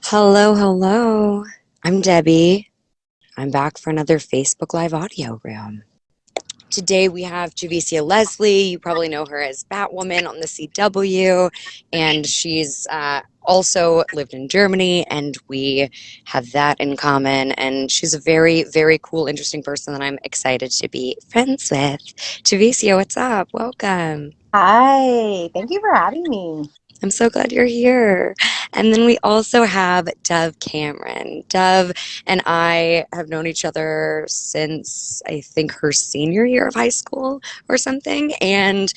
Hello, hello. I'm Debbie. I'm back for another Facebook Live audio room. Today we have Javicia Leslie. You probably know her as Batwoman on the CW, and she's also lived in Germany, and we have that in common. And she's a very, very cool, interesting person that I'm excited to be friends with. Javicia, what's up? Welcome. Hi, thank you for having me. I'm so glad you're here. And then we also have Dove Cameron. Dove and I have known each other since I think her senior year of high school or something. And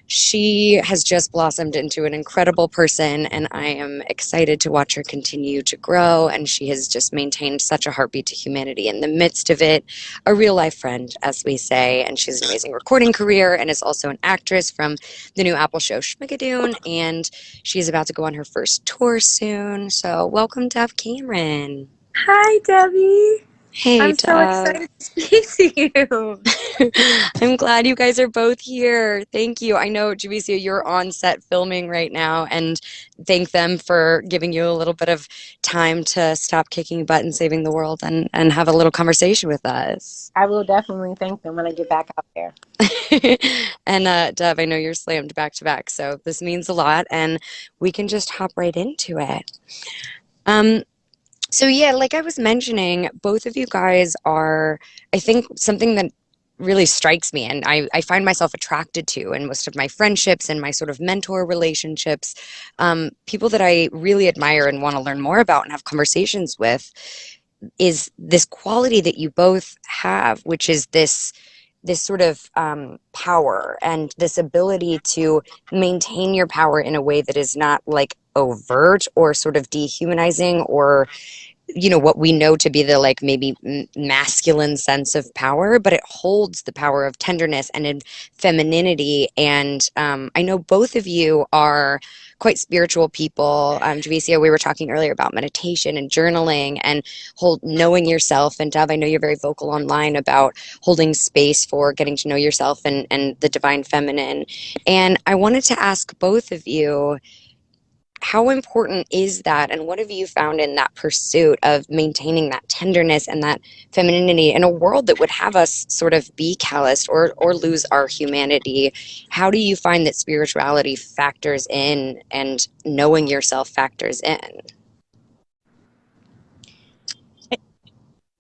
she has just blossomed into an incredible person, and I am excited to watch her continue to grow. And she has just maintained such a heartbeat to humanity in the midst of it. A real life friend, as we say. And she has an amazing recording career and is also an actress from the new Apple show Schmigadoon. And she's about to go on her first tour soon. So, welcome, Dove Cameron. Hi, Debbie. Hey, I'm so Dove. excited to speak to you. I'm glad you guys are both here. Thank you. I know, Javicia, you're on set filming right now, and thank them for giving you a little bit of time to stop kicking butt and saving the world and have a little conversation with us. I will definitely thank them when I get back out there. And Deb, I know you're slammed back to back, so this means a lot, and we can just hop right into it. Um, So yeah, like I was mentioning, both of you guys are, I think, something that really strikes me and I find myself attracted to in most of my friendships and my sort of mentor relationships, people that I really admire and want to learn more about and have conversations with is this quality that you both have, which is this sort of power and this ability to maintain your power in a way that is not like overt or sort of dehumanizing or what we know to be the like maybe masculine sense of power, but it holds the power of tenderness and in femininity. And I know both of you are quite spiritual people. Javicia, we were talking earlier about meditation and journaling and knowing yourself. And Dove, I know you're very vocal online about holding space for getting to know yourself and the divine feminine. And I wanted to ask both of you, how important is that, and what have you found in that pursuit of maintaining that tenderness and that femininity in a world that would have us sort of be calloused or lose our humanity? How do you find that spirituality factors in and knowing yourself factors in?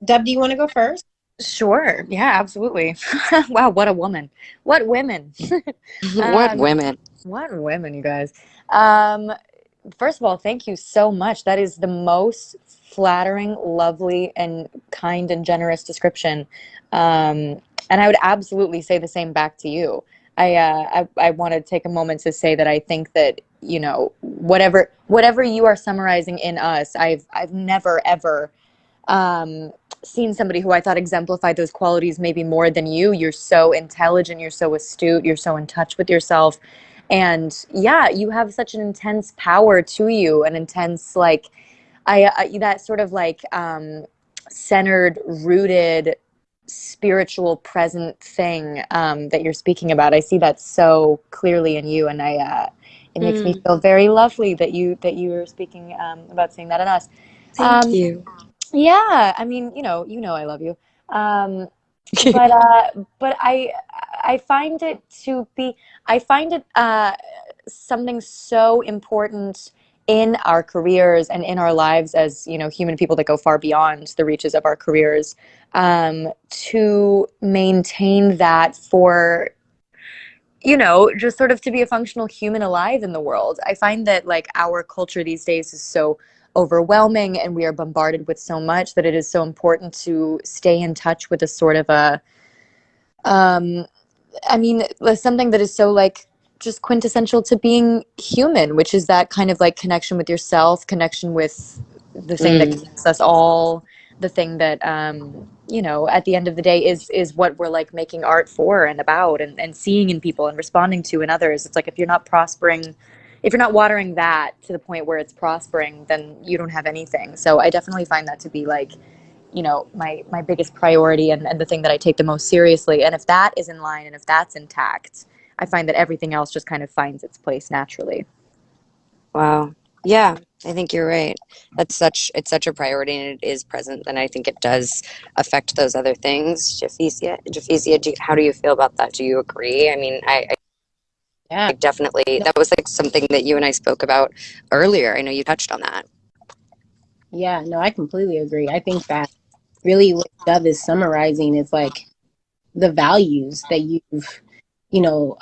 Deb, do you want to go first? Sure. Yeah, absolutely. Wow, what a woman. What women. What Um, women? what women, you guys. Um, First of all, thank you so much. That is the most flattering, lovely, and kind and generous description. And I would absolutely say the same back to you. I want to take a moment to say that I think that, whatever you are summarizing in us, I've never ever seen somebody who I thought exemplified those qualities maybe more than you. You're so intelligent, you're so astute, you're so in touch with yourself. And yeah, you have such an intense power to you, an intense, like, that sort of like centered, rooted, spiritual, present thing that you're speaking about. I see that so clearly in you, and it makes me Mm, feel very lovely that you are speaking about seeing that in us. thank Um, you. yeah, I mean, I love you. Um, but I find it to be I find it something so important in our careers and in our lives as, human people that go far beyond the reaches of our careers, to maintain that for, just sort of to be a functional human alive in the world. I find that like our culture these days is so overwhelming and we are bombarded with so much that it is so important to stay in touch with a sort of a um something that is so like just quintessential to being human, which is that kind of like connection with yourself, connection with the thing that Mm, connects us all, the thing that at the end of the day is what we're like making art for and about and seeing in people and responding to in others. It's like if you're not prospering, if you're not watering that to the point where it's prospering, then you don't have anything. So I definitely find that to be like, my biggest priority and the thing that I take the most seriously. And if that is in line and if that's intact, I find that everything else just kind of finds its place naturally. wow. Yeah, I think you're right. It's such a priority and it is present, and I think it does affect those other things. Javicia, how do you feel about that? Do you agree? I mean, Yeah. I definitely, No, that was like something that you and I spoke about earlier. I know you touched on that. yeah, no, I completely agree. I think that really what Dove is summarizing is like the values that you've, you know,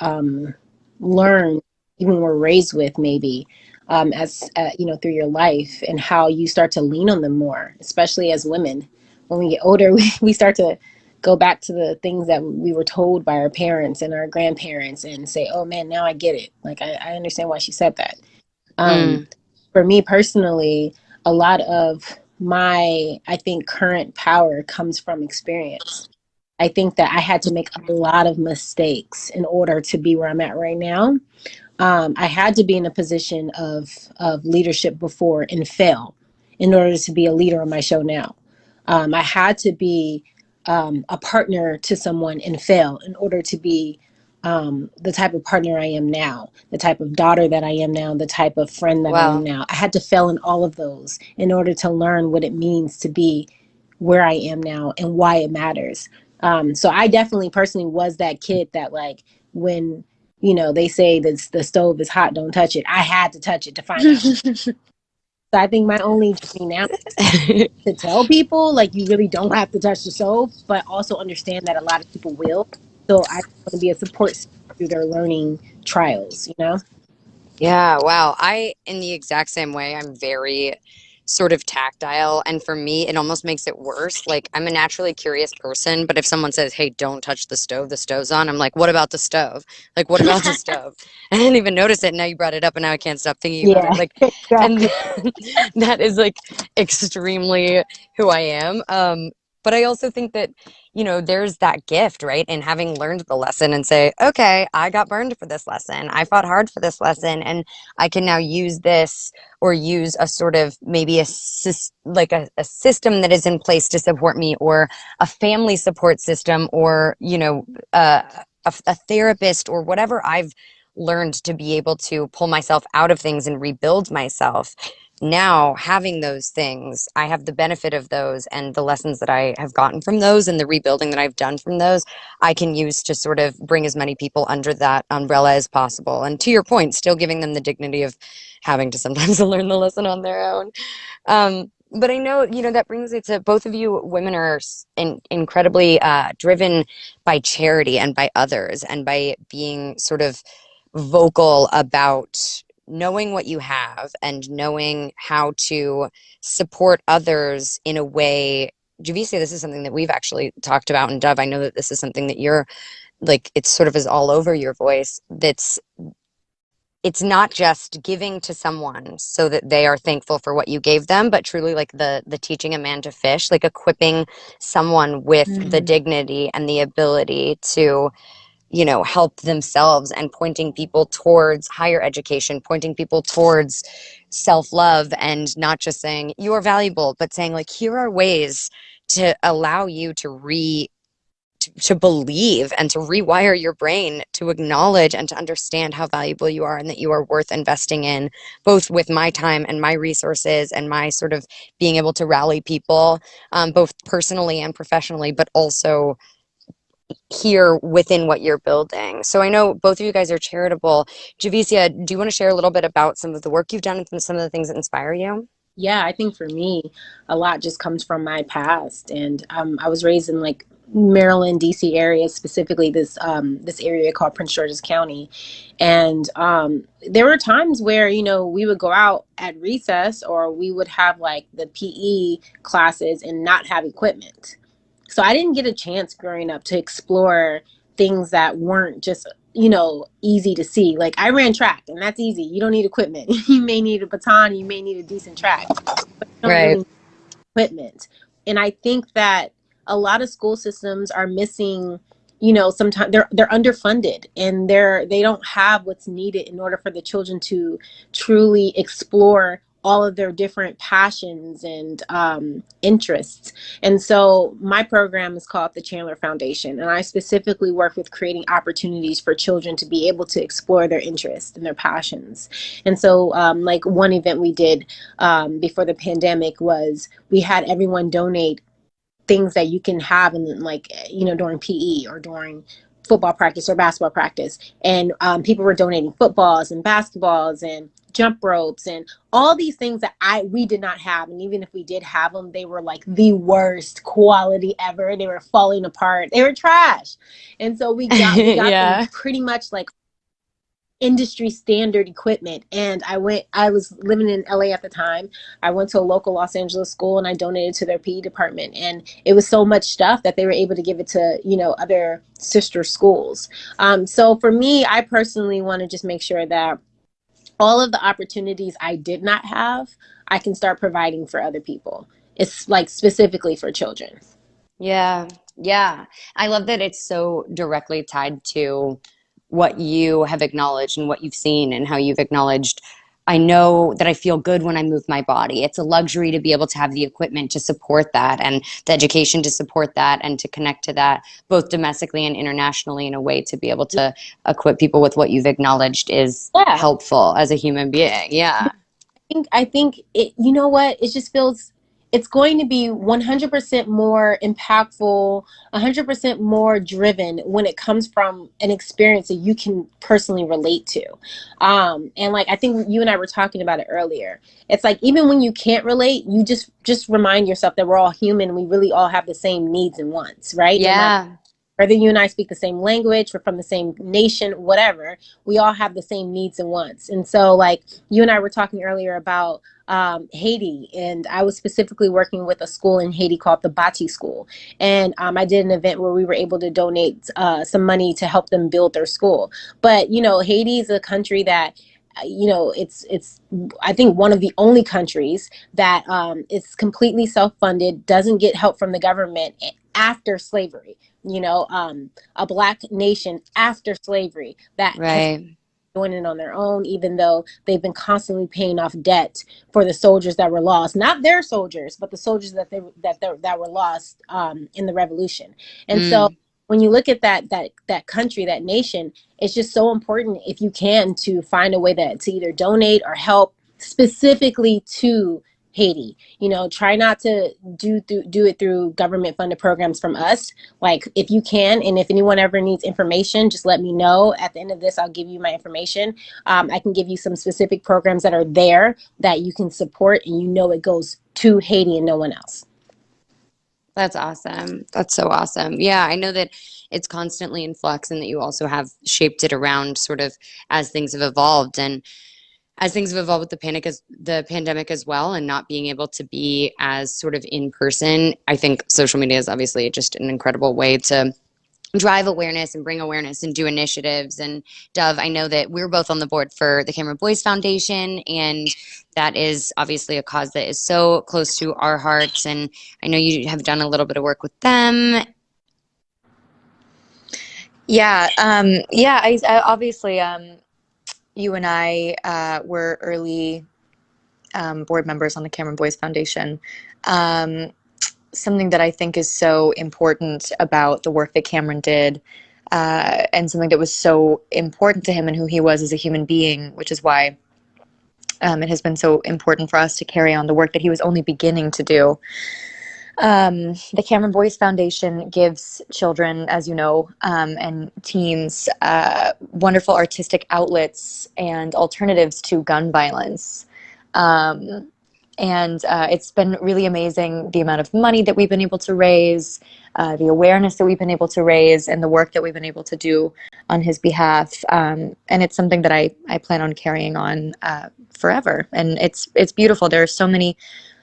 learned, even were raised with, maybe as through your life, and how you start to lean on them more, especially as women. When we get older, we start to go back to the things that we were told by our parents and our grandparents and say, oh man, now I get it. Like, I understand why she said that. Um, Mm, for me personally, a lot of my, I think, current power comes from experience. I think that I had to make a lot of mistakes in order to be where I'm at right now. I had to be in a position of leadership before and fail in order to be a leader on my show now. I had to be a partner to someone and fail in order to be the type of partner I am now, the type of daughter that I am now, the type of friend that I am wow. now. I had to fail in all of those in order to learn what it means to be where I am now and why it matters. So I definitely personally was that kid that, like, when they say that the stove is hot, don't touch it. I had to touch it to find out. So I think my only journey now to tell people, like, you really don't have to touch the stove, but also understand that a lot of people will. So I want to be a support system through their learning trials. Yeah, wow. In the exact same way, I'm very sort of tactile. And for me, it almost makes it worse. Like, I'm a naturally curious person, but if someone says, hey, don't touch the stove's on, I'm like, what about the stove? Like, what about the stove? I didn't even notice it. Now you brought it up, and now I can't stop thinking about it. Yeah, Like, and exactly. that is like extremely who I am. But I also think that there's that gift, right? In having learned the lesson and say, okay, I got burned for this lesson. I fought hard for this lesson, and I can now use this or use a sort of maybe like a system that is in place to support me, or a family support system, or, a therapist, or whatever I've learned to be able to pull myself out of things and rebuild myself. Now, having those things, I have the benefit of those, and the lessons that I have gotten from those and the rebuilding that I've done from those, I can use to sort of bring as many people under that umbrella as possible. And to your point, still giving them the dignity of having to sometimes learn the lesson on their own. But I know, that brings it to both of you women are incredibly driven by charity and by others, and by being sort of vocal about knowing what you have and knowing how to support others in a way. Javicia, this is something that we've actually talked about, and Dove, I know that this is something that you're like, it's sort of is all over your voice. It's not just giving to someone so that they are thankful for what you gave them, but truly like the teaching a man to fish, like equipping someone with the Mm. dignity and the ability to help themselves, and pointing people towards higher education, pointing people towards self-love, and not just saying you are valuable, but saying like, here are ways to allow you to believe and to rewire your brain to acknowledge and to understand how valuable you are, and that you are worth investing in, both with my time and my resources and my sort of being able to rally people, both personally and professionally, but also here within what you're building. So I know both of you guys are charitable. Javicia, do you want to share a little bit about some of the work you've done and some of the things that inspire you? Yeah, I think for me, a lot just comes from my past, and I was raised in, like, Maryland, D.C. area, specifically this area called Prince George's County, and there were times where we would go out at recess, or we would have like the PE classes and not have equipment. So I didn't get a chance growing up to explore things that weren't just easy to see. Like, I ran track, and that's easy. You don't need equipment. You may need a baton, you may need a decent track, but you don't Right. really equipment. And I think that a lot of school systems are missing, sometimes they're underfunded, and they don't have what's needed in order for the children to truly explore all of their different passions and interests. And so my program is called the Chandler Foundation, and I specifically work with creating opportunities for children to be able to explore their interests and their passions. And so, like one event we did before the pandemic was we had everyone donate things that you can have in, like, you know, during PE or during football practice or basketball practice. And people were donating footballs and basketballs and jump ropes and all these things that we did not have. And even if we did have them, they were like the worst quality ever. They were falling apart. They were trash. And so we got them Yeah. pretty much like industry standard equipment. And I was living in LA at the time. I went to a local Los Angeles school and I donated to their PE department. And it was so much stuff that they were able to give it to, you know, other sister schools. So for me, I personally want to just make sure that all of the opportunities I did not have, I can start providing for other people. It's like specifically for children. Yeah. Yeah. I love that it's so directly tied to what you have acknowledged and what you've seen and how you've acknowledged. I know that I feel good when I move my body. It's a luxury to be able to have the equipment to support that and the education to support that and to connect to that both domestically and internationally in a way to be able to equip people with what you've acknowledged is Yeah. helpful as a human being. Yeah. I think it, you know what, it just feels it's going to be 100% more impactful, 100% more driven when it comes from an experience that you can personally relate to. And like I think you and I were talking about it earlier. It's like even when you can't relate, you just remind yourself that we're all human and we really all have the same needs and wants, right? No matter Yeah. whether you and I speak the same language, we're from the same nation, whatever, we all have the same needs and wants. And so, like, you and I were talking earlier about Haiti, and I was specifically working with a school in Haiti called the Bati School. And I did an event where we were able to donate some money to help them build their school. But, you know, Haiti is a country that you know it's I think one of the only countries that is completely self-funded, doesn't get help from the government after slavery, you know, a black nation after slavery that has Right. doing it on their own, even though they've been constantly paying off debt for the soldiers that were lost, not their soldiers, but the soldiers that were lost in the revolution. And so Mm. when you look at that country, that nation, it's just so important if you can to find a way that to either donate or help specifically to Haiti. You know, try not to do it through government funded programs from us. Like if you can, and if anyone ever needs information, just let me know. At the end of this, I'll give you my information. I can give you some specific programs that are there that you can support, and you know it goes to Haiti and no one else. That's awesome. That's so awesome. Yeah, I know that it's constantly in flux and that you also have shaped it around sort of as things have evolved and as things have evolved with the pandemic as well and not being able to be as sort of in person. I think social media is obviously just an incredible way to drive awareness and bring awareness and do initiatives. And Dove, I know that we're both on the board for the Cameron Boyce Foundation, and that is obviously a cause that is so close to our hearts. And I know you have done a little bit of work with them. Yeah, yeah. I obviously, you and I were early board members on the Cameron Boyce Foundation. Um, Something that I think is so important about the work that Cameron did, and something that was so important to him and who he was as a human being, which is why it has been so important for us to carry on the work that he was only beginning to do. The Cameron Boyce Foundation gives children, as you know, and teens wonderful artistic outlets and alternatives to gun violence. Um, and it's been really amazing the amount of money that we've been able to raise, the awareness that we've been able to raise, and the work that we've been able to do on his behalf. And it's something that I plan on carrying on forever. And it's beautiful. There are so many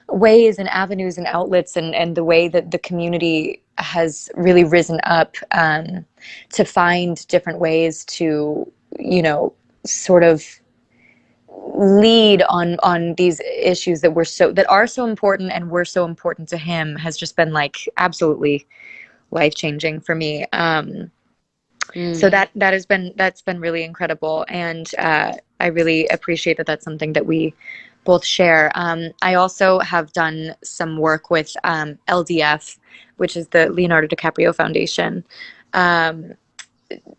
ways and avenues and outlets, and the way that the community has really risen up to find different ways to, you know, sort of lead on these issues that are so important and were so important to him has just been like absolutely life changing for me. So Mm. that's been really incredible, and I really appreciate that that's something that we both share. I also have done some work with LDF, which is the Leonardo DiCaprio Foundation. Um,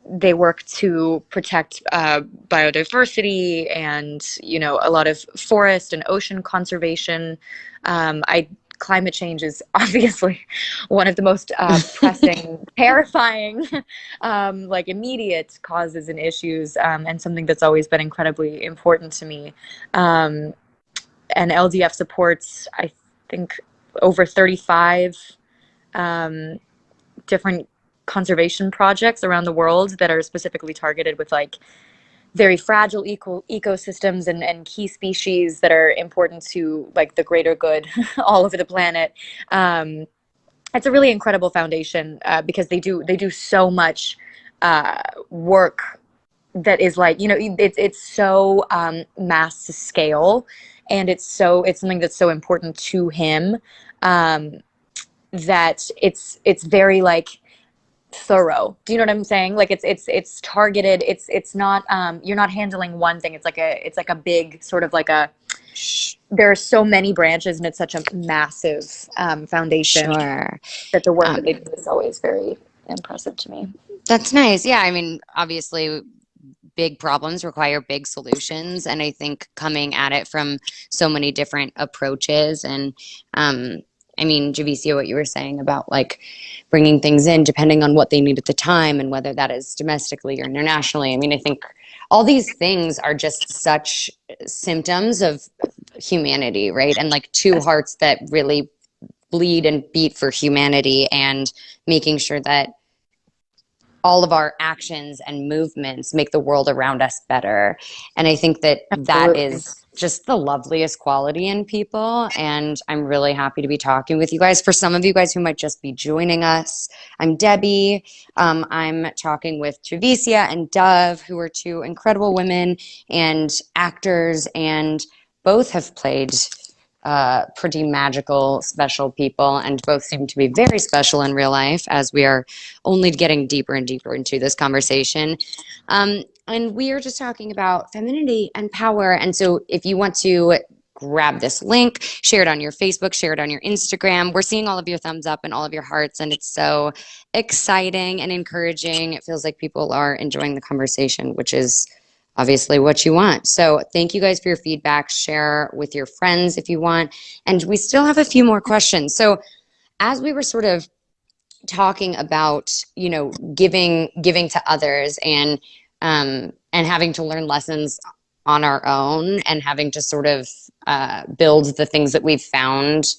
they work to protect biodiversity and, you know, a lot of forest and ocean conservation. I Climate change is obviously one of the most pressing, terrifying, like immediate causes and issues, and something that's always been incredibly important to me. Um, and LDF supports, I think, over 35 um, different conservation projects around the world that are specifically targeted with like very fragile ecosystems and key species that are important to like the greater good all over the planet. Um, it's a really incredible foundation because they do so much work that is like, you know, it's so mass scale, and it's something that's so important to him, um, that it's very like thorough. Do you know what I'm saying? Like it's targeted. It's not you're not handling one thing. It's like a big sort of like a, there are so many branches, and it's such a massive foundation Sure. that the work that they Um, do is always very impressive to me. that's nice. Yeah, I mean, obviously, big problems require big solutions, and I think coming at it from so many different approaches. And um, I mean, Javicia, what you were saying about like bringing things in depending on what they need at the time and whether that is domestically or internationally. I mean, I think all these things are just such symptoms of humanity, right? And like two hearts that really bleed and beat for humanity, and making sure that all of our actions and movements make the world around us better. And I think that that Absolutely. is just the loveliest quality in people. And I'm really happy to be talking with you guys. For some of you guys who might just be joining us, I'm Debbie. I'm talking with Javicia and Dove, who are two incredible women and actors, and both have played pretty magical, special people, and both seem to be very special in real life as we are only getting deeper and deeper into this conversation. And we are just talking about femininity and power. And so if you want to grab this link, share it on your Facebook, share it on your Instagram. We're seeing all of your thumbs up and all of your hearts, and it's so exciting and encouraging. It feels like people are enjoying the conversation, which is obviously what you want. So thank you guys for your feedback. Share with your friends if you want. And we still have a few more questions. So as we were sort of talking about, you know, giving to others, and having to learn lessons on our own, and having to sort of build the things that we've found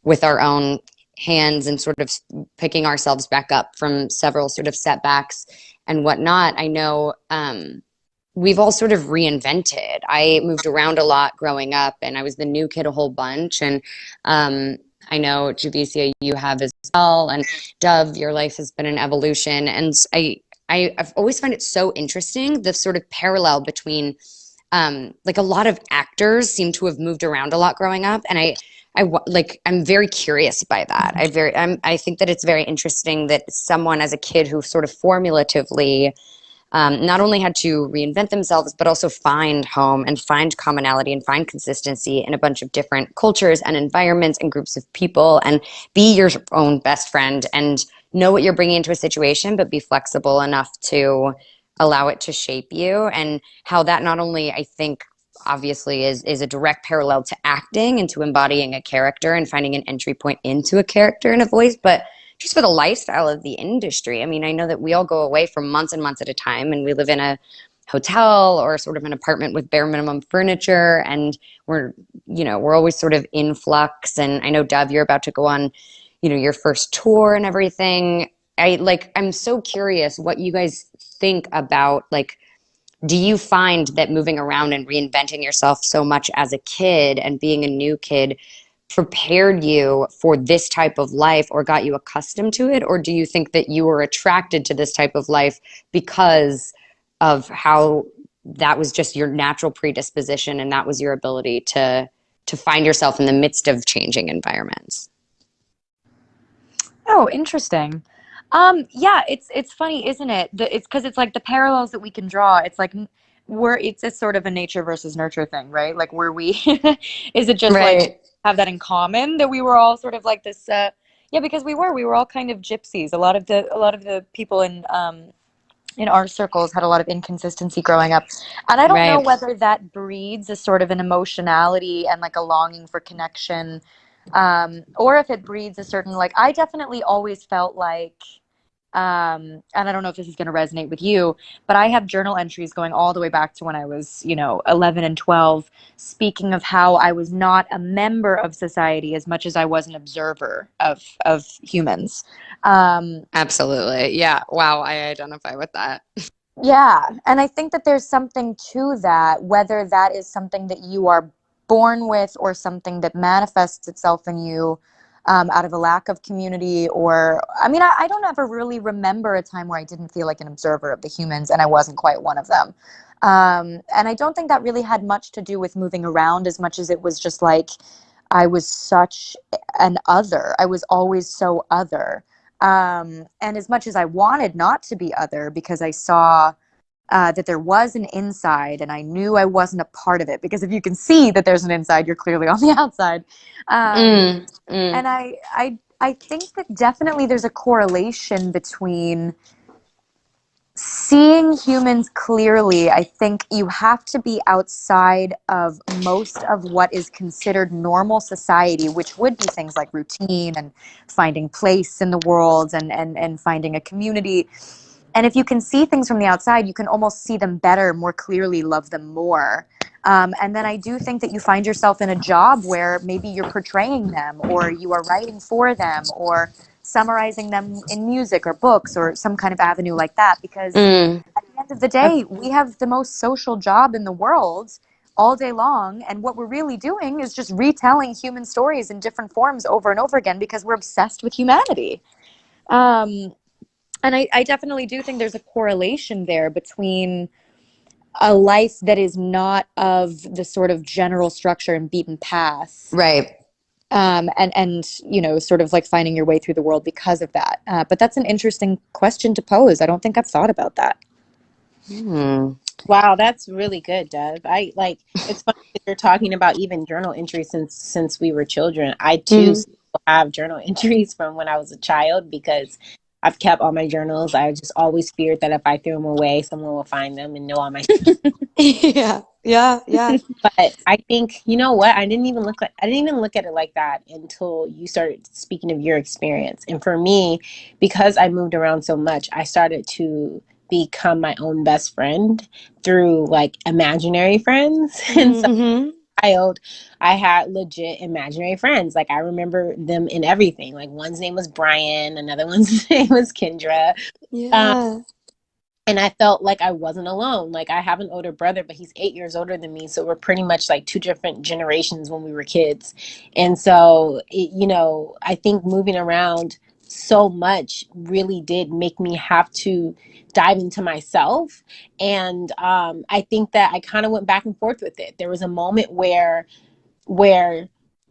with our own hands, and sort of picking ourselves back up from several sort of setbacks and whatnot. I know we've all sort of reinvented. I moved around a lot growing up, and I was the new kid a whole bunch. And I know, Javicia, you have as well. And Dove, your life has been an evolution. And I've always found it so interesting, the sort of parallel between, like a lot of actors seem to have moved around a lot growing up. And I'm very curious by that. I think that it's very interesting that someone as a kid who sort of formulatively not only had to reinvent themselves, but also find home and find commonality and find consistency in a bunch of different cultures and environments and groups of people, and be your own best friend and know what you're bringing into a situation, but be flexible enough to allow it to shape you. And how that not only, I think, obviously is a direct parallel to acting and to embodying a character and finding an entry point into a character and a voice, but just for the lifestyle of the industry. I mean, I know that we all go away for months and months at a time, and we live in a hotel or sort of an apartment with bare minimum furniture, and we're always sort of in flux. And I know, Dove, you're about to go on, your first tour and everything. I'm so curious what you guys think about, like, do you find that moving around and reinventing yourself so much as a kid and being a new kid prepared you for this type of life, or got you accustomed to it? Or do you think that you were attracted to this type of life because of how that was just your natural predisposition, and that was your ability to find yourself in the midst of changing environments? Oh, interesting. Yeah, it's funny, isn't it? It's because it's like the parallels that we can draw. It's like were it's a sort of a nature versus nurture thing, right? Like were we is it just like Right. have that in common that we were all sort of like this yeah, because we were all kind of gypsies. A lot of the people in our circles had a lot of inconsistency growing up. And I don't know Right. whether that breeds a sort of an emotionality and like a longing for connection, or if it breeds a certain, like, I definitely always felt like, and I don't know if this is going to resonate with you, but I have journal entries going all the way back to when I was, 11 and 12, speaking of how I was not a member of society as much as I was an observer of humans. Um, Absolutely. Yeah. Wow. I identify with that. Yeah, and I think that there's something to that, whether that is something that you are born with or something that manifests itself in you out of a lack of community. Or, I mean, I don't ever really remember a time where I didn't feel like an observer of the humans, and I wasn't quite one of them. And I don't think that really had much to do with moving around as much as it was just like I was such an other. I was always so other. And as much as I wanted not to be other because I saw that there was an inside and I knew I wasn't a part of it, because if you can see that there's an inside, you're clearly on the outside. Um, Mm, mm. and I think that definitely there's a correlation between seeing humans clearly. I think you have to be outside of most of what is considered normal society, which would be things like routine and finding place in the world and finding a community. And if you can see things from the outside, you can almost see them better, more clearly, love them more. And then I do think that you find yourself in a job where maybe you're portraying them, or you are writing for them, or summarizing them in music or books or some kind of avenue like that. Because Mm. at the end of the day, we have the most social job in the world all day long. And what we're really doing is just retelling human stories in different forms over and over again because we're obsessed with humanity. Um, and I definitely do think there's a correlation there between a life that is not of the sort of general structure and beaten path, Right. and sort of like finding your way through the world because of that. But that's an interesting question to pose. I don't think I've thought about that. Mm. Wow, that's really good, Deb. I like it's funny that you're talking about even journal entries since we were children. I too Mm. still have journal entries from when I was a child because I've kept all my journals. I just always feared that if I threw them away, someone will find them and know all my. Yeah. Yeah. Yeah. But I think you know what? I didn't even look at it like that until you started speaking of your experience. And for me, because I moved around so much, I started to become my own best friend through like imaginary friends. And so Mm-hmm. child, I had legit imaginary friends. Like I remember them in everything. Like one's name was Brian, another one's name was Kendra. Um, Yeah. and I felt like I wasn't alone. Like I have an older brother, but he's 8 years older than me, so we're pretty much like two different generations when we were kids. And so, I think moving around so much really did make me have to dive into myself. And I think that I kind of went back and forth with it. There was a moment where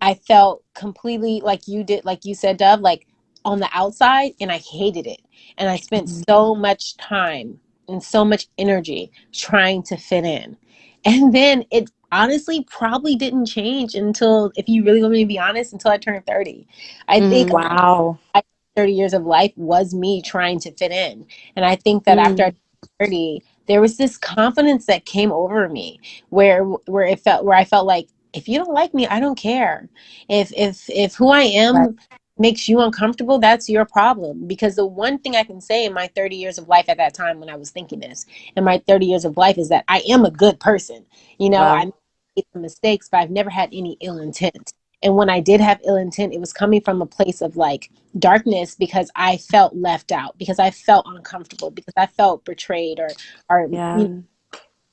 I felt completely like you did, like you said, Dove, like on the outside, and I hated it. And I spent so much time and so much energy trying to fit in. And then it honestly probably didn't change until, if you really want me to be honest, until I turned 30. I think Mm-hmm. Wow. I, 30 years of life was me trying to fit in. And I think that after I Mm. turned 30, there was this confidence that came over me where I felt like if you don't like me, I don't care. If who I Right. am makes you uncomfortable, that's your problem. Because the one thing I can say in my 30 years of life at that time when I was thinking this, in my 30 years of life is that I am a good person. I Wow. made some mistakes, but I've never had any ill intent. And when I did have ill intent, it was coming from a place of like darkness because I felt left out, because I felt uncomfortable, because I felt betrayed or Yeah.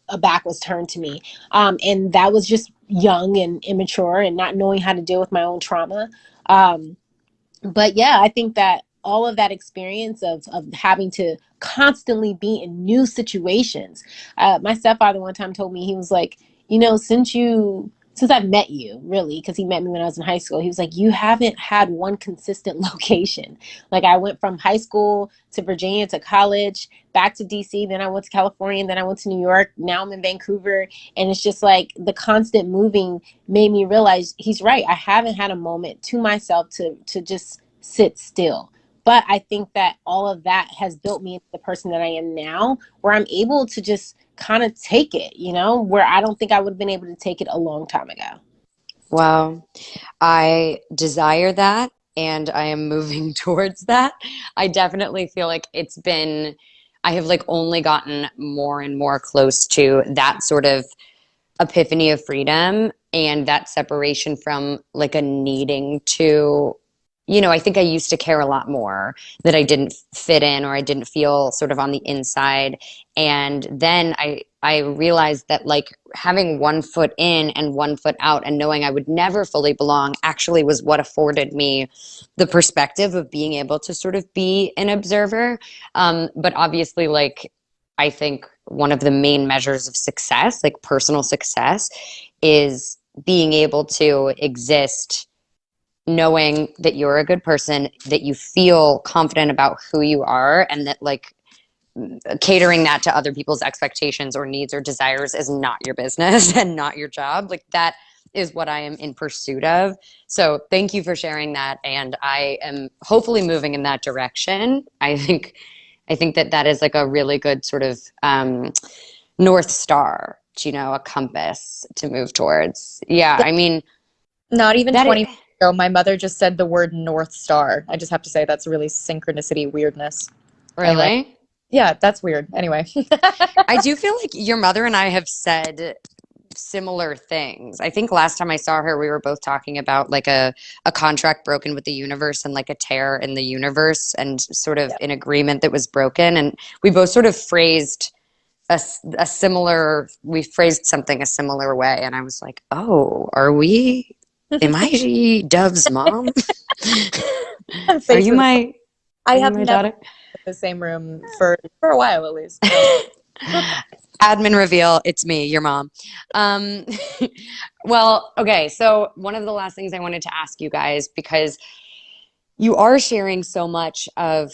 a back was turned to me. And that was just young and immature and not knowing how to deal with my own trauma. But yeah, I think that all of that experience of having to constantly be in new situations. My stepfather one time told me, he was like, since I've met you, really, because he met me when I was in high school. He was like, you haven't had one consistent location. Like, I went from high school to Virginia to college, back to DC, then I went to California, and then I went to New York. Now I'm in Vancouver. And it's just like the constant moving made me realize he's right. I haven't had a moment to myself to just sit still. But I think that all of that has built me into the person that I am now, where I'm able to just kind of take it, where I don't think I would have been able to take it a long time ago. Wow. I desire that and I am moving towards that. I definitely feel like I have like only gotten more and more close to that sort of epiphany of freedom and that separation from like a needing to, I think I used to care a lot more that I didn't fit in or I didn't feel sort of on the inside. And then I realized that like having one foot in and one foot out and knowing I would never fully belong actually was what afforded me the perspective of being able to sort of be an observer. But obviously, like, I think one of the main measures of success, like personal success, is being able to exist knowing that you're a good person, that you feel confident about who you are, and that like catering that to other people's expectations or needs or desires is not your business and not your job. Like that is what I am in pursuit of. So thank you for sharing that. And I am hopefully moving in that direction. I think that that is like a really good sort of North Star, a compass to move towards. Yeah, I mean, Not even that 20 is minutes ago, my mother just said the word North Star. I just have to say that's really synchronicity weirdness. Anyway, really. yeah, that's weird. Anyway. I do feel like your mother and I have said similar things. I think last time I saw her, we were both talking about like a contract broken with the universe and like a tear in the universe and sort of Yeah. an agreement that was broken. And we both sort of phrased a similar, we phrased something a similar way. And I was like, oh, am I Dove's mom? Are Face you reveal. my, I are you have my never daughter? been in the same room for a while at least. Admin reveal, it's me, your mom. Um, well, okay, so one of the last things I wanted to ask you guys, because you are sharing so much of,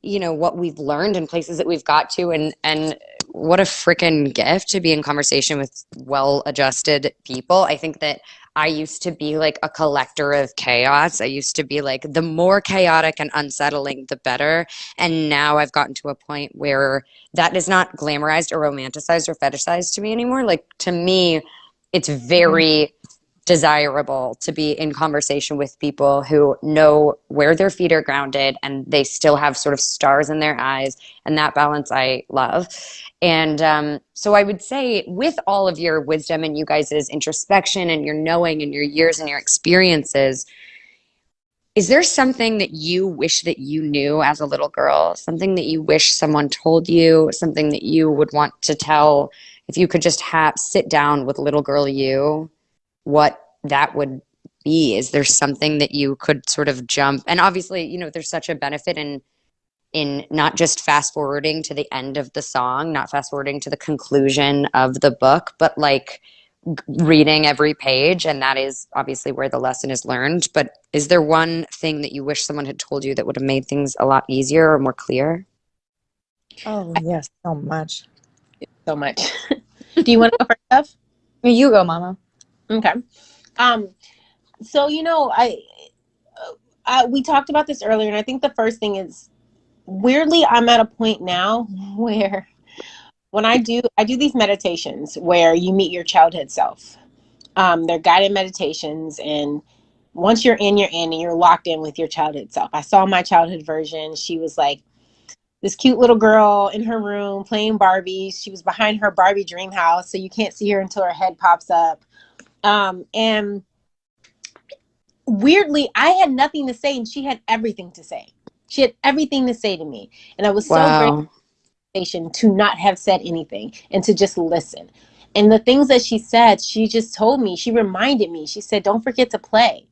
what we've learned and places that we've got to, and what a freaking gift to be in conversation with well-adjusted people. I think that I used to be like a collector of chaos. I used to be like the more chaotic and unsettling, the better. And now I've gotten to a point where that is not glamorized or romanticized or fetishized to me anymore. Like to me, it's Mhm. very desirable to be in conversation with people who know where their feet are grounded and they still have sort of stars in their eyes. And that balance I love. And so I would say, with all of your wisdom and you guys' introspection and your knowing and your years and your experiences, is there something that you wish that you knew as a little girl? Something that you wish someone told you? Something that you would want to tell if you could just sit down with little girl you? What that would be. Is there something that you could sort of jump? And obviously, there's such a benefit in not just fast forwarding to the end of the song, not fast forwarding to the conclusion of the book, but like reading every page. And that is obviously where the lesson is learned. But is there one thing that you wish someone had told you that would have made things a lot easier or more clear? Oh, yes, so much. So much. Do you want to go first, Steph? You go, Mama. Okay. Um, so we talked about this earlier, and I think the first thing is, weirdly, I'm at a point now where when I do these meditations where you meet your childhood self. They're guided meditations, and once you're in, and you're locked in with your childhood self. I saw my childhood version. She was like this cute little girl in her room playing Barbies. She was behind her Barbie dream house, so you can't see her until her head pops up. And weirdly, I had nothing to say, and she had everything to say. She had everything to say to me, and I was so grateful Wow. to not have said anything and to just listen. And the things that she said, she just told me, she reminded me, she said, don't forget to play.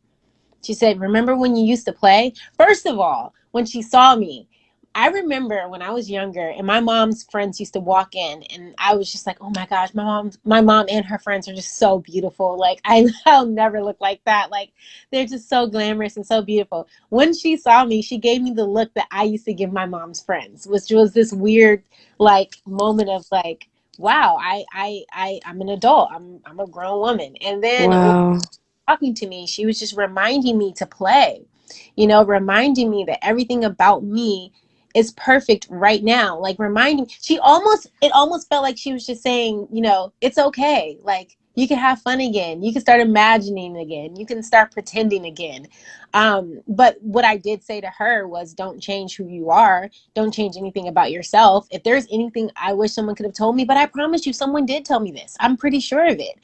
She said, remember when you used to play? First of all, when she saw me, I remember when I was younger and my mom's friends used to walk in and I was just like, oh my gosh, my mom and her friends are just so beautiful. Like I'll never look like that. Like they're just so glamorous and so beautiful. When she saw me, she gave me the look that I used to give my mom's friends, which was this weird like moment of like, wow, I'm an adult. I'm a grown woman. And then Wow. talking to me, she was just reminding me to play, you know, reminding me that everything about me is perfect right now. Like reminding, it almost felt like she was just saying, you know, it's okay. Like you can have fun again. You can start imagining again. You can start pretending again. But what I did say to her was, don't change who you are. Don't change anything about yourself. If there's anything I wish someone could have told me, but I promise you, someone did tell me this. I'm pretty sure of it.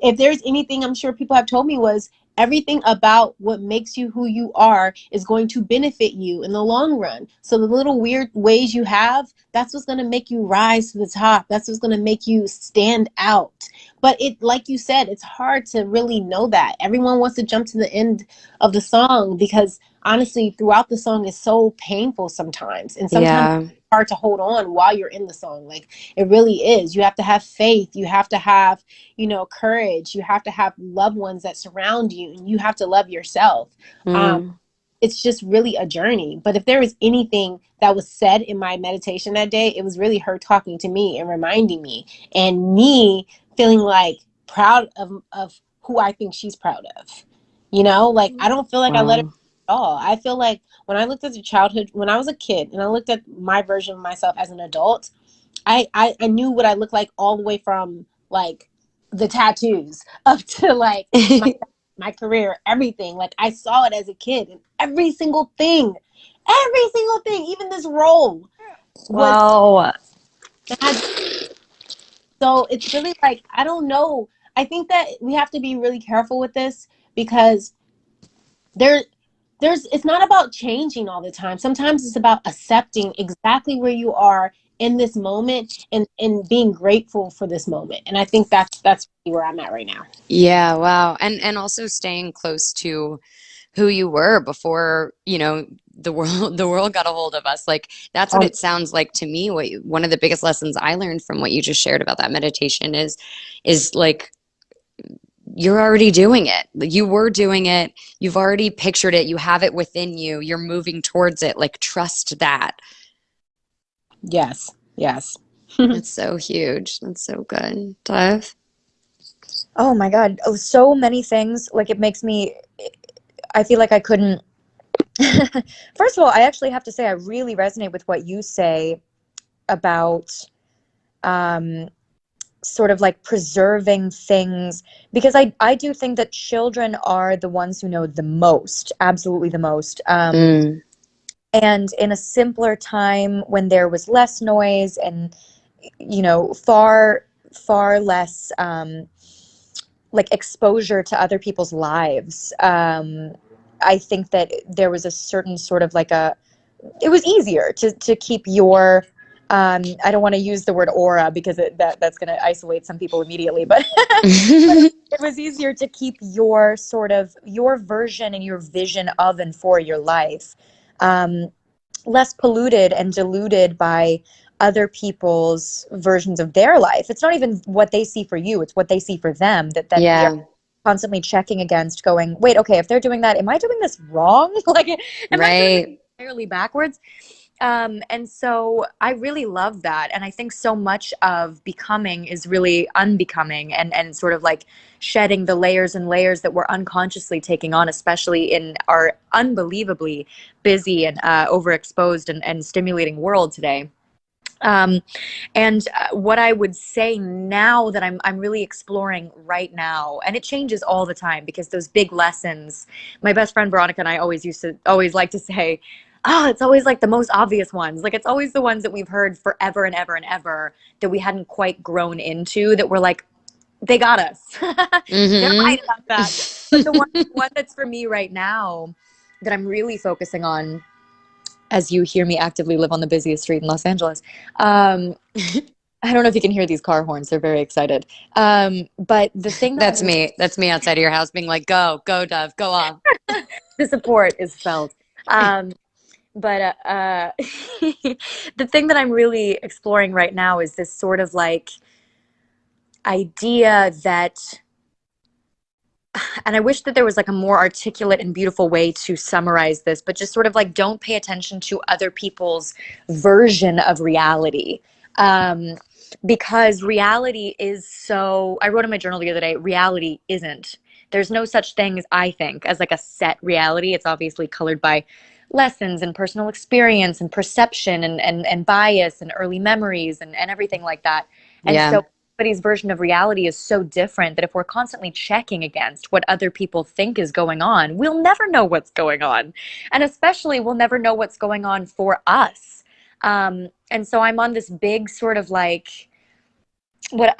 If there's anything I'm sure people have told me was everything about what makes you who you are is going to benefit you in the long run. So the little weird ways you have, that's what's going to make you rise to the top. That's what's going to make you stand out. But it, like you said, it's hard to really know that. Everyone wants to jump to the end of the song because honestly, throughout the song is so painful sometimes. And sometimes Yeah. hard to hold on while you're in the song. Like it really is. You have to have faith. You have to have, you know, courage. You have to have loved ones that surround you, and you have to love yourself. Um, Mm. it's just really a journey. But if there was anything that was said in my meditation that day, it was really her talking to me and reminding me, and me feeling like proud of who I think she's proud of. You know, like I don't feel like I let her Wow. at all. I feel like when I looked at the childhood, when I was a kid, and I looked at my version of myself as an adult, I knew what I looked like all the way from like the tattoos up to like my career, everything. Like I saw it as a kid, and every single thing, even this role was Wow. magic. So it's really like I don't know. I think that we have to be really careful with this because there it's not about changing all the time. Sometimes it's about accepting exactly where you are in this moment and being grateful for this moment. And I think that's really where I'm at right now. Yeah, wow. And also staying close to who you were before, the world the world got a hold of us. Like that's what Um, it sounds like to me. One of the biggest lessons I learned from what you just shared about that meditation is like you're already doing it. You were doing it. You've already pictured it. You have it within you. You're moving towards it. Like trust that. yes, yes. That's so huge. That's so good. Dive. Oh my God. Oh, so many things. Like it makes me, I feel like I couldn't. First of all, I actually have to say I really resonate with what you say about um, sort of like preserving things because I do think that children are the ones who know the most, absolutely the most. Mm, And in a simpler time when there was less noise and far less like exposure to other people's lives, I think that there was a certain sort of like a it was easier to keep your I don't want to use the word aura because that's going to isolate some people immediately, but but it was easier to keep your sort of your version and your vision of and for your life um, less polluted and diluted by other people's versions of their life. It's not even what they see for you, it's what they see for them that then we are yeah, constantly checking against going, wait, okay, if they're doing that, am I doing this wrong? Like, am I doing this right. entirely backwards? And so I really love that. And I think so much of becoming is really unbecoming and sort of like shedding the layers and layers that we're unconsciously taking on, especially in our unbelievably busy and overexposed and stimulating world today. Um, and what I would say now that I'm really exploring right now, and it changes all the time because those big lessons, my best friend Veronica and I always like to say, oh, it's always like the most obvious ones. Like it's always the ones that we've heard forever and ever and ever that we hadn't quite grown into that we're like, they got us. They're Mm-hmm. right about that. But the one that's for me right now that I'm really focusing on as you hear me actively live on the busiest street in Los Angeles. Um, I don't know if you can hear these car horns. They're very excited. But the thing that That's I'm me. That's me outside of your house being like, go, go, Dove, go off. the support is felt. Um, the thing that I'm really exploring right now is this sort of like idea that, and I wish that there was like a more articulate and beautiful way to summarize this, but just sort of like don't pay attention to other people's version of reality. Um, because reality is so, I wrote in my journal the other day, reality isn't. There's no such thing as, I think, as like a set reality. It's obviously colored by lessons and personal experience and perception and bias and early memories and everything like that. And Yeah. so everybody's version of reality is so different that if we're constantly checking against what other people think is going on, we'll never know what's going on. And especially, we'll never know what's going on for us. And so I'm on this big sort of like what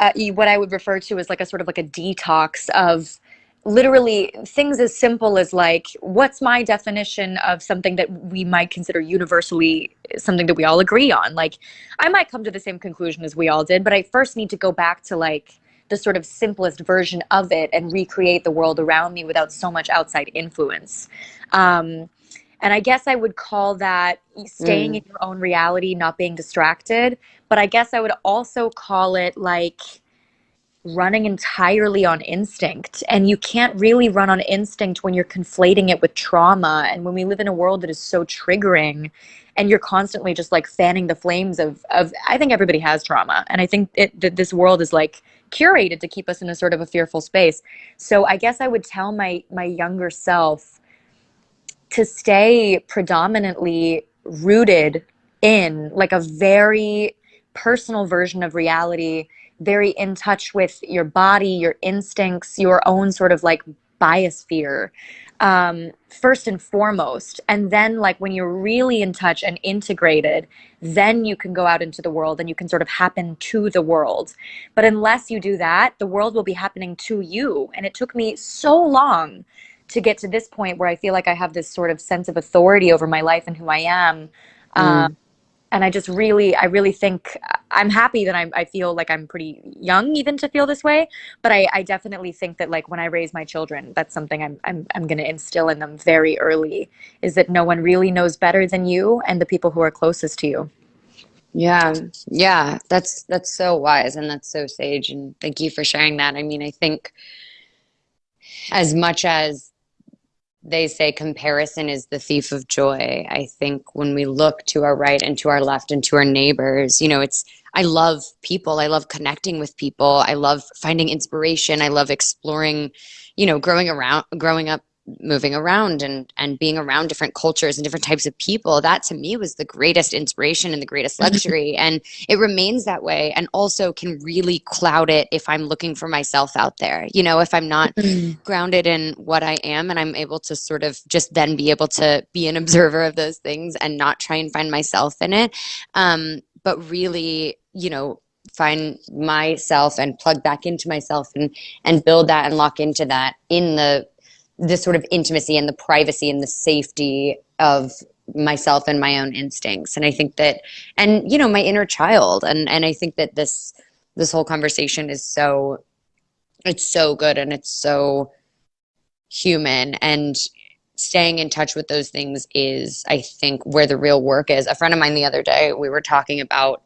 I would refer to as like a sort of like a detox of literally things as simple as like what's my definition of something that we might consider universally something that we all agree on. Like I might come to the same conclusion as we all did, but I first need to go back to like the sort of simplest version of it and recreate the world around me without so much outside influence. um, and I guess I would call that staying Mm. in your own reality, not being distracted. But I guess I would also call it like running entirely on instinct. And you can't really run on instinct when you're conflating it with trauma. And when we live in a world that is so triggering and you're constantly just like fanning the flames of I think everybody has trauma. And I think that this world is like curated to keep us in a sort of a fearful space. So I guess I would tell my younger self to stay predominantly rooted in like a very personal version of reality, very in touch with your body, your instincts, your own sort of like biosphere, first and foremost. And then, like, when you're really in touch and integrated, then you can go out into the world and you can sort of happen to the world. But unless you do that, the world will be happening to you. And it took me so long to get to this point where I feel like I have this sort of sense of authority over my life and who I am. Um, Mm. and I really think I'm happy that I feel like I'm pretty young even to feel this way. But I definitely think that like when I raise my children, that's something I'm going to instill in them very early is that no one really knows better than you and the people who are closest to you. Yeah. Yeah. That's so wise and that's so sage. And thank you for sharing that. I mean, I think as much as they say comparison is the thief of joy. I think when we look to our right and to our left and to our neighbors, I love people. I love connecting with people. I love finding inspiration. I love exploring, growing up, moving around and being around different cultures and different types of people. That to me was the greatest inspiration and the greatest luxury. And it remains that way and also can really cloud it if I'm looking for myself out there. If I'm not Mm. grounded in what I am and I'm able to sort of just then be able to be an observer of those things and not try and find myself in it. But really, find myself and plug back into myself and build that and lock into that in the sort of intimacy and the privacy and the safety of myself and my own instincts. And I think that and my inner child and I think that this whole conversation is it's so good and it's so human and staying in touch with those things is I think where the real work is. A friend of mine the other day, we were talking about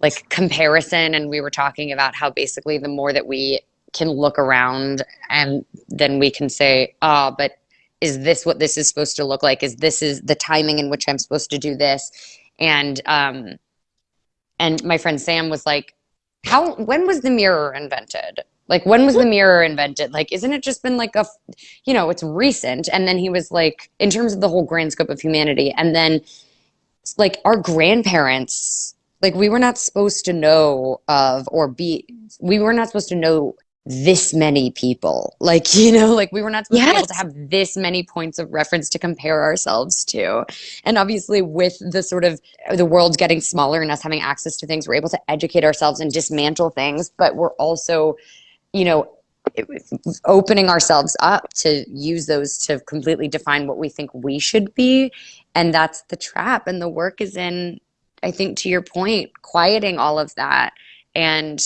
like comparison and we were talking about how basically the more that we can look around and then we can say but is this what this is supposed to look like, is the timing in which I'm supposed to do this. And my friend Sam was like, when was the mirror invented? Like, when was the mirror invented? Like, isn't it just been like it's recent. And then he was like, in terms of the whole grand scope of humanity. And then, like, our grandparents, like, we were not supposed to know we were not supposed to know this many people. Like, like we were not supposed to be able to Yes. have this many points of reference to compare ourselves to. And obviously, with the sort of the world getting smaller and us having access to things, we're able to educate ourselves and dismantle things, but we're also, you know, opening ourselves up to use those to completely define what we think we should be. And that's the trap. And the work is in, I think, to your point, quieting all of that and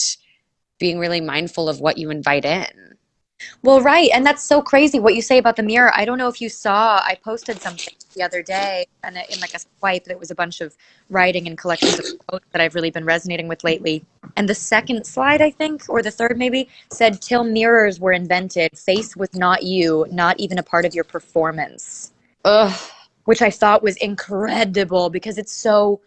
being really mindful of what you invite in. Well, right. And that's so crazy what you say about the mirror. I don't know if you saw, I posted something the other day and in like a swipe that was a bunch of writing and collections of quotes that I've really been resonating with lately. And the second slide, I think, or the third maybe, said, "Till mirrors were invented, face was not you, not even a part of your performance," Ugh. which I thought was incredible because it's so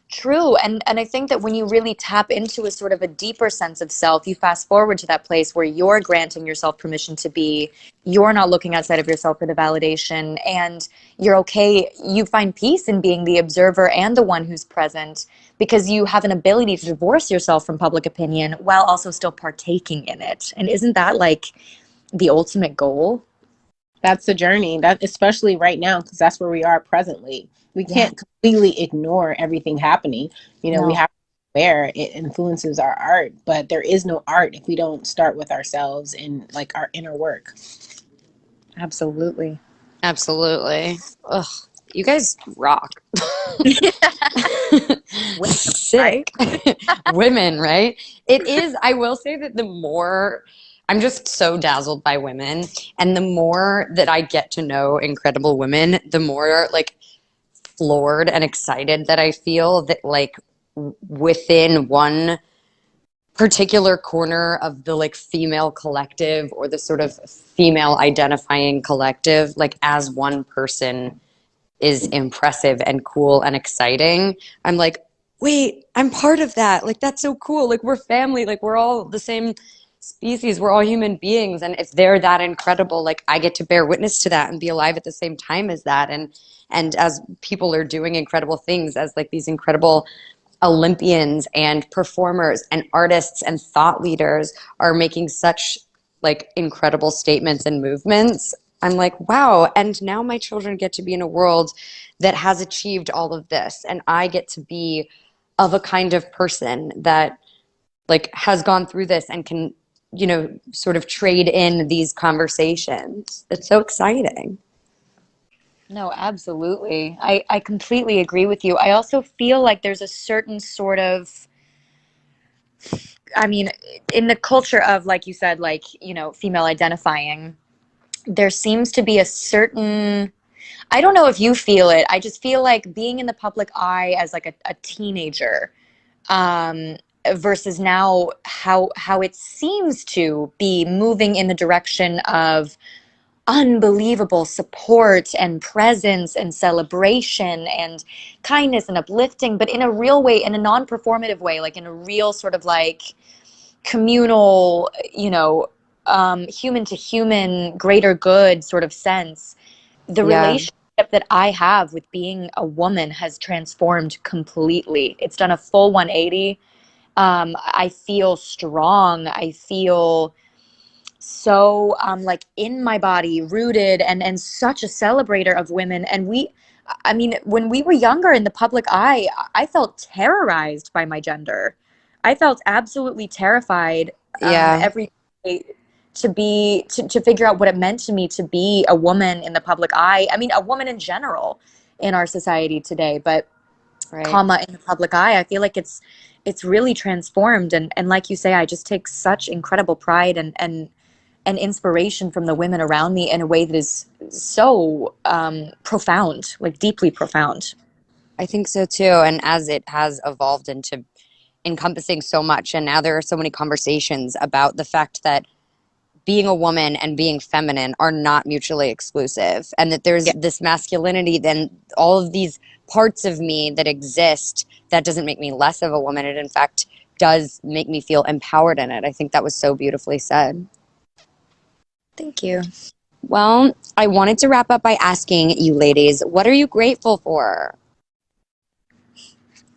true. And I think that when you really tap into a sort of a deeper sense of self, you fast forward to that place where you're granting yourself permission to be, you're not looking outside of yourself for the validation, and you're okay. You find peace in being the observer and the one who's present because you have an ability to divorce yourself from public opinion while also still partaking in it. And isn't that like the ultimate goal? That's the journey, that especially right now, because that's where we are presently. We Yeah. can't completely ignore everything happening. We No, have to be aware it influences our art, but there is no art if we don't start with ourselves and like our inner work. absolutely. Absolutely. Ugh. You guys rock. Women, right? Sick. Women, right? It is, I will say that the more I'm just so dazzled by women, and the more that I get to know incredible women, the more like floored and excited that I feel that like within one particular corner of the like female collective or the sort of female identifying collective, like as one person is impressive and cool and exciting, I'm like, wait, I'm part of that. Like, that's so cool. Like, we're family. Like, we're all the same species. We're all human beings. And if they're that incredible, like, I get to bear witness to that and be alive at the same time as that. And as people are doing incredible things, as like these incredible Olympians and performers and artists and thought leaders are making such like incredible statements and movements. I'm like, wow. And now my children get to be in a world that has achieved all of this. And I get to be of a kind of person that like has gone through this and can, sort of trade in these conversations. It's so exciting. No, absolutely. I completely agree with you. I also feel like there's a certain sort of, I mean, in the culture of, like you said, like, female identifying, there seems to be a certain, I don't know if you feel it. I just feel like being in the public eye as like a teenager, um, versus now how it seems to be moving in the direction of unbelievable support and presence and celebration and kindness and uplifting, but in a real way, in a non-performative way, like in a real sort of like communal, human to human, greater good sort of sense. The Yeah, relationship that I have with being a woman has transformed completely. It's done a full 180. I feel strong. I feel so like in my body, rooted and such a celebrator of women. And I mean, when we were younger in the public eye, I felt terrorized by my gender. I felt absolutely terrified yeah, every day to figure out what it meant to me to be a woman in the public eye. I mean, a woman in general in our society today, but right. comma in the public eye, I feel like it's really transformed. And like you say, I just take such incredible pride and inspiration from the women around me in a way that is so profound, like deeply profound. I think so too. And as it has evolved into encompassing so much, and now there are so many conversations about the fact that being a woman and being feminine are not mutually exclusive, and that there's Yeah. this masculinity, then all of these parts of me that exist, that doesn't make me less of a woman. It, in fact, does make me feel empowered in it. I think that was so beautifully said. Thank you. Well, I wanted to wrap up by asking you ladies, what are you grateful for?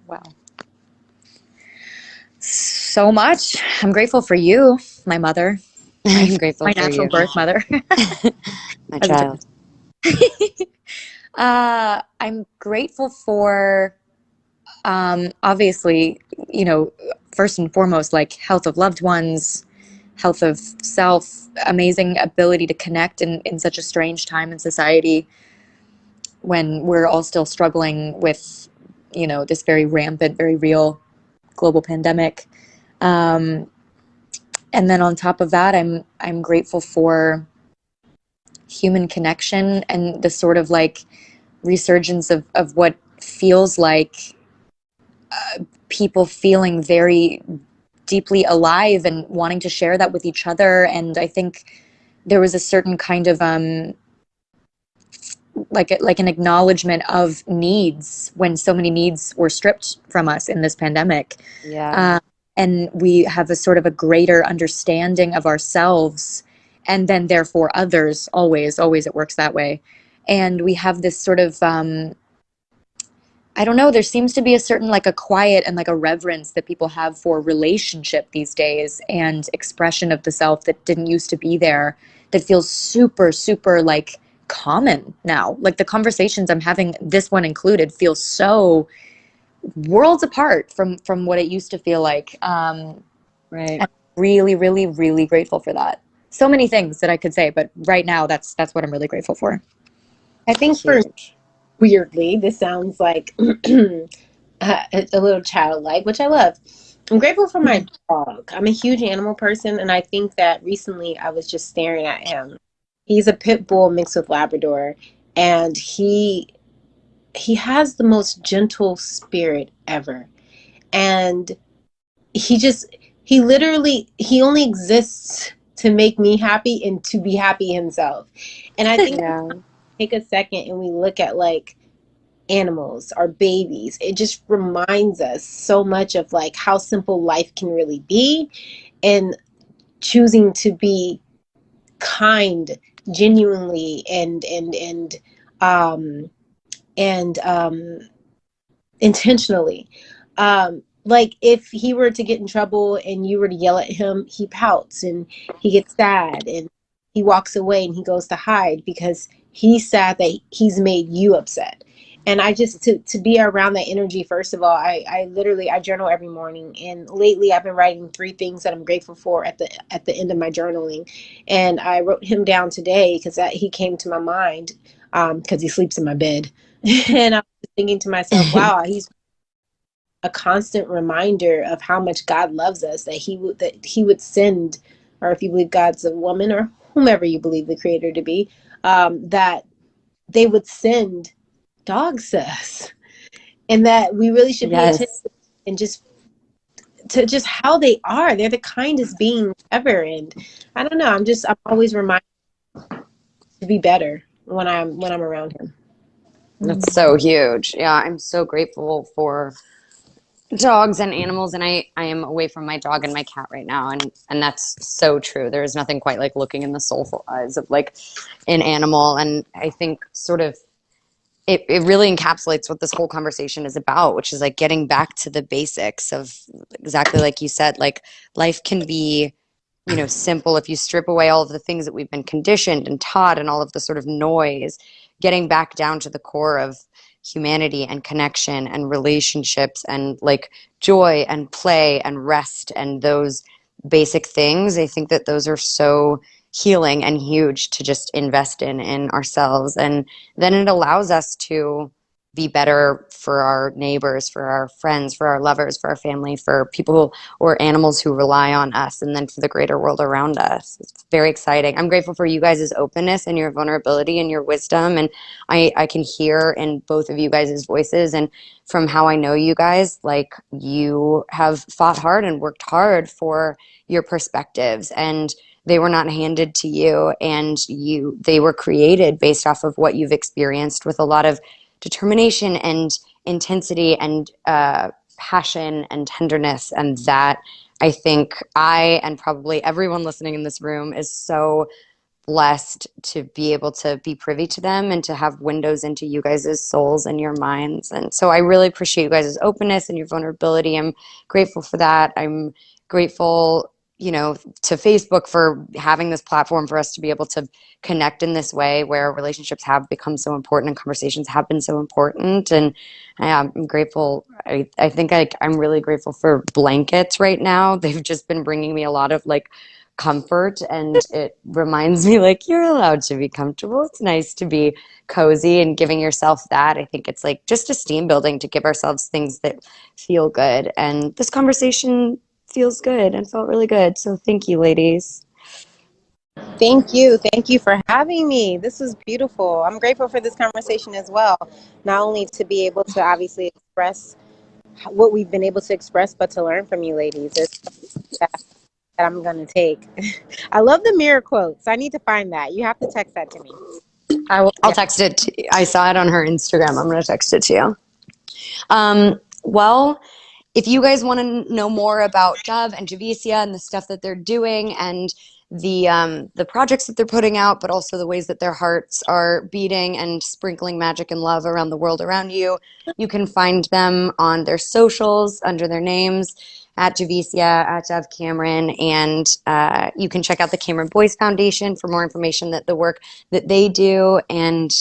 Wow. So much. I'm grateful for you, my mother, my I'm grateful my for natural you, birth mother. my As a joke. child. I'm grateful for obviously, first and foremost, like health of loved ones, health of self, amazing ability to connect in such a strange time in society when we're all still struggling with, this very rampant, very real global pandemic. Um, And then on top of that, I'm grateful for human connection and the sort of like resurgence of what feels like people feeling very deeply alive and wanting to share that with each other. And I think there was a certain kind of like an acknowledgement of needs when so many needs were stripped from us in this pandemic. Yeah. Uh, and we have a sort of a greater understanding of ourselves and then therefore others. Always it works that way. And we have this sort of I don't know, there seems to be a certain like a quiet and like a reverence that people have for relationship these days and expression of the self that didn't used to be there, that feels super, super like common now. Like the conversations I'm having, this one included, feel so worlds apart from what it used to feel like. Right. I'm really, really, really grateful for that. So many things that I could say, but right now that's what I'm really grateful for. I think for Huge. weirdly, this sounds like a little childlike, which I love. I'm grateful for my dog. I'm a huge animal person, and I think that recently I was just staring at him. He's a pit bull mixed with Labrador, and he has the most gentle spirit ever. And he just he only exists to make me happy and to be happy himself. And I think Yeah. take a second and we look at like animals, our babies, it just reminds us so much of like how simple life can really be, and choosing to be kind genuinely um and intentionally. Like if he were to get in trouble and you were to yell at him, he pouts and he gets sad and he walks away and he goes to hide because he's sad that he's made you upset. And I just to be around that energy, first of all, I literally I journal every morning, and lately I've been writing 3 things that I'm grateful for at the end of my journaling. And I wrote him down today because he came to my mind because he sleeps in my bed. And I was thinking to myself, wow, he's a constant reminder of how much God loves us, that he would send, or if you believe God's a woman or whomever you believe the creator to be, that they would send dogs to us, and that we really should pay attention Yes. and just to just how they are. They're the kindest beings ever, and I don't know. I'm always reminded to be better when I'm around him. That's so huge. Yeah, I'm so grateful for dogs and animals, and I am away from my dog and my cat right now, and that's so true. There is nothing quite like looking in the soulful eyes of like an animal, and I think sort of it really encapsulates what this whole conversation is about, which is like getting back to the basics of exactly like you said, like life can be, simple if you strip away all of the things that we've been conditioned and taught and all of the sort of noise, getting back down to the core of humanity and connection and relationships and like joy and play and rest and those basic things. I think that those are so healing and huge to just invest in ourselves. And then it allows us to be better for our neighbors, for our friends, for our lovers, for our family, for people or animals who rely on us, and then for the greater world around us. It's very exciting. I'm grateful for you guys' openness and your vulnerability and your wisdom. And I can hear in both of you guys' voices and from how I know you guys, like you have fought hard and worked hard for your perspectives, and they were not handed to you, and they were created based off of what you've experienced with a lot of determination and intensity and passion and tenderness. And that I think I and probably everyone listening in this room is so blessed to be able to be privy to them and to have windows into you guys' souls and your minds. And so I really appreciate you guys' openness and your vulnerability. I'm grateful for that. I'm grateful, to Facebook for having this platform for us to be able to connect in this way where relationships have become so important and conversations have been so important. And I'm grateful. I think I'm really grateful for blankets right now. They've just been bringing me a lot of like comfort, and it reminds me like you're allowed to be comfortable. It's nice to be cozy, and giving yourself that, I think it's like just esteem building to give ourselves things that feel good. And this conversation feels good and felt really good. So thank you, ladies. Thank you. Thank you for having me. This was beautiful. I'm grateful for this conversation as well. Not only to be able to obviously express what we've been able to express, but to learn from you ladies. It's that I'm going to take. I love the mirror quotes. I need to find that. You have to text that to me. I will. I'll Yeah. text it to you. I saw it on her Instagram. I'm going to text it to you. Well, if you guys want to know more about Dove and Javicia and the stuff that they're doing and the projects that they're putting out, but also the ways that their hearts are beating and sprinkling magic and love around the world around you, you can find them on their socials under their names at Javicia, at Dove Cameron, and you can check out the Cameron Boyce Foundation for more information that the work that they do. And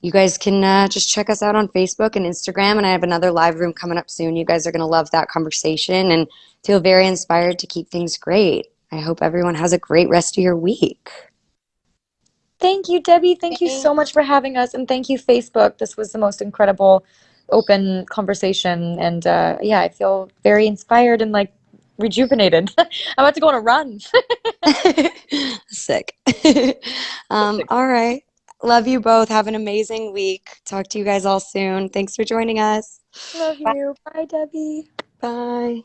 you guys can just check us out on Facebook and Instagram. And I have another live room coming up soon. You guys are going to love that conversation and feel very inspired to keep things great. I hope everyone has a great rest of your week. Thank you, Debbie. Thank you so much for having us. And thank you, Facebook. This was the most incredible open conversation. And yeah, I feel very inspired and like rejuvenated. I'm about to go on a run. Sick. All right. Love you both. Have an amazing week. Talk to you guys all soon. Thanks for joining us. Love you. Bye, Debbie. Bye.